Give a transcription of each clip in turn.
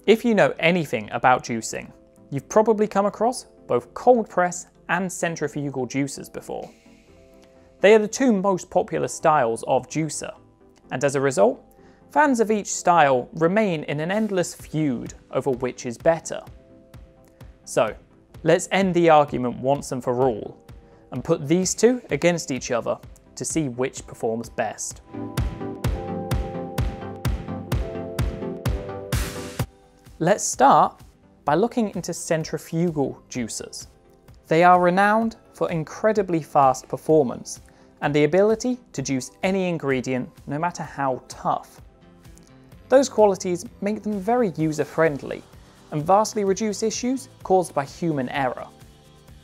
If you know anything about juicing, you've probably come across both cold press and centrifugal juicers before. They are the two most popular styles of juicer, and as a result, fans of each style remain in an endless feud over which is better. So, let's end the argument once and for all, and put these two against each other to see which performs best. Let's start by looking into centrifugal juicers. They are renowned for incredibly fast performance and the ability to juice any ingredient no matter how tough. Those qualities make them very user-friendly and vastly reduce issues caused by human error.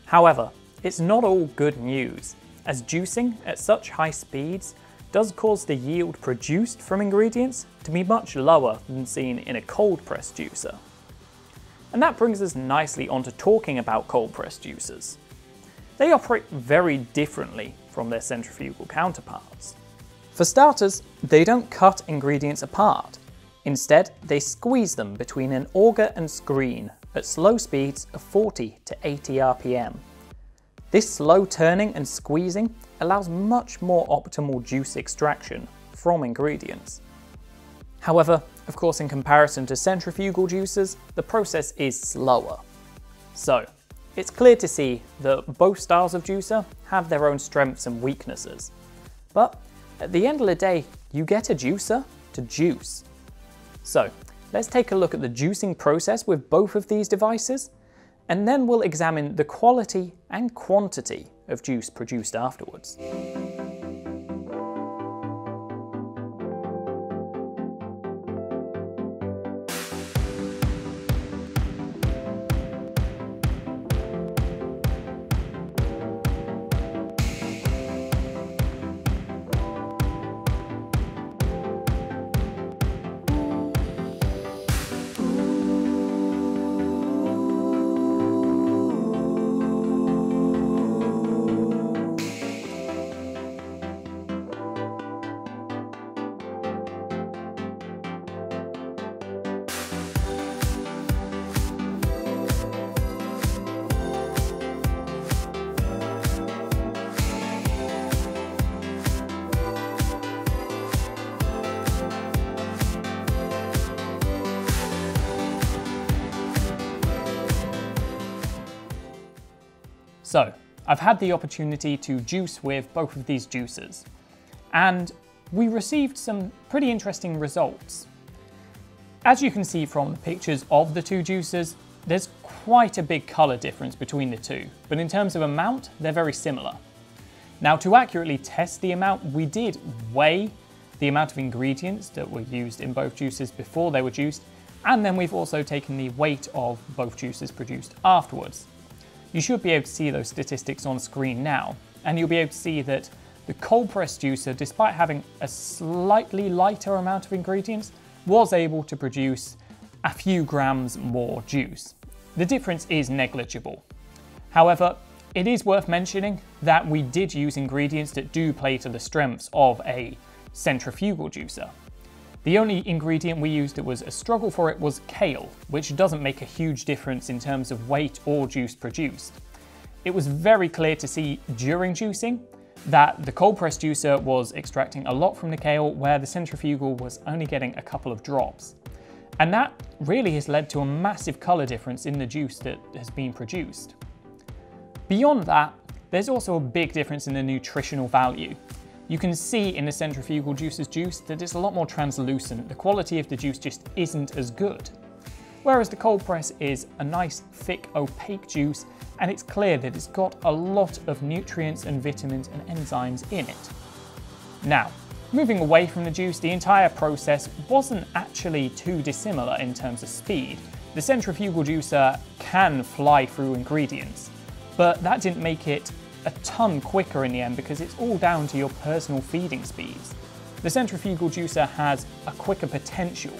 However, it's not all good news, as juicing at such high speeds does cause the yield produced from ingredients to be much lower than seen in a cold press juicer. And that brings us nicely onto talking about cold press juicers. They operate very differently from their centrifugal counterparts. For starters, they don't cut ingredients apart. Instead, they squeeze them between an auger and screen at slow speeds of 40 to 80 RPM. This slow turning and squeezing allows much more optimal juice extraction from ingredients. However, of course, in comparison to centrifugal juicers, the process is slower. So, it's clear to see that both styles of juicer have their own strengths and weaknesses. But at the end of the day, you get a juicer to juice. So, let's take a look at the juicing process with both of these devices, and then we'll examine the quality and quantity of juice produced afterwards. So, I've had the opportunity to juice with both of these juicers, and we received some pretty interesting results. As you can see from the pictures of the two juicers, there's quite a big colour difference between the two, but in terms of amount, they're very similar. Now, to accurately test the amount, we did weigh the amount of ingredients that were used in both juicers before they were juiced, and then we've also taken the weight of both juicers produced afterwards. You should be able to see those statistics on screen now, and you'll be able to see that the cold press juicer, despite having a slightly lighter amount of ingredients, was able to produce a few grams more juice. The difference is negligible. However, it is worth mentioning that we did use ingredients that do play to the strengths of a centrifugal juicer. The only ingredient we used that was a struggle for it was kale, which doesn't make a huge difference in terms of weight or juice produced. It was very clear to see during juicing that the cold press juicer was extracting a lot from the kale, where the centrifugal was only getting a couple of drops. And that really has led to a massive colour difference in the juice that has been produced. Beyond that, there's also a big difference in the nutritional value. You can see in the centrifugal juicer's juice that it's a lot more translucent. The quality of the juice just isn't as good. Whereas the cold press is a nice, thick, opaque juice, and it's clear that it's got a lot of nutrients and vitamins and enzymes in it. Now, moving away from the juice, the entire process wasn't actually too dissimilar in terms of speed. The centrifugal juicer can fly through ingredients, but that didn't make it a ton quicker in the end because it's all down to your personal feeding speeds. The centrifugal juicer has a quicker potential,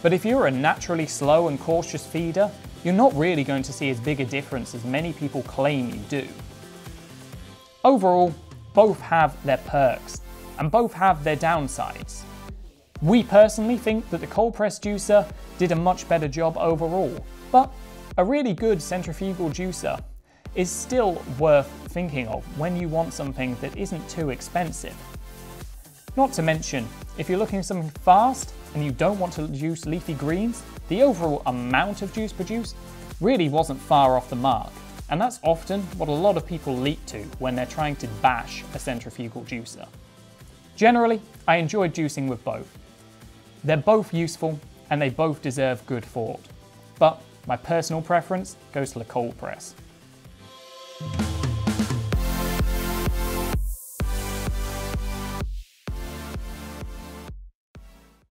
but if you're a naturally slow and cautious feeder, you're not really going to see as big a difference as many people claim you do. Overall, both have their perks and both have their downsides. We personally think that the cold press juicer did a much better job overall, but a really good centrifugal juicer is still worth thinking of when you want something that isn't too expensive. Not to mention, if you're looking for something fast and you don't want to juice leafy greens, the overall amount of juice produced really wasn't far off the mark, and that's often what a lot of people leap to when they're trying to bash a centrifugal juicer. Generally, I enjoyed juicing with both. They're both useful and they both deserve good thought, but my personal preference goes to the cold press.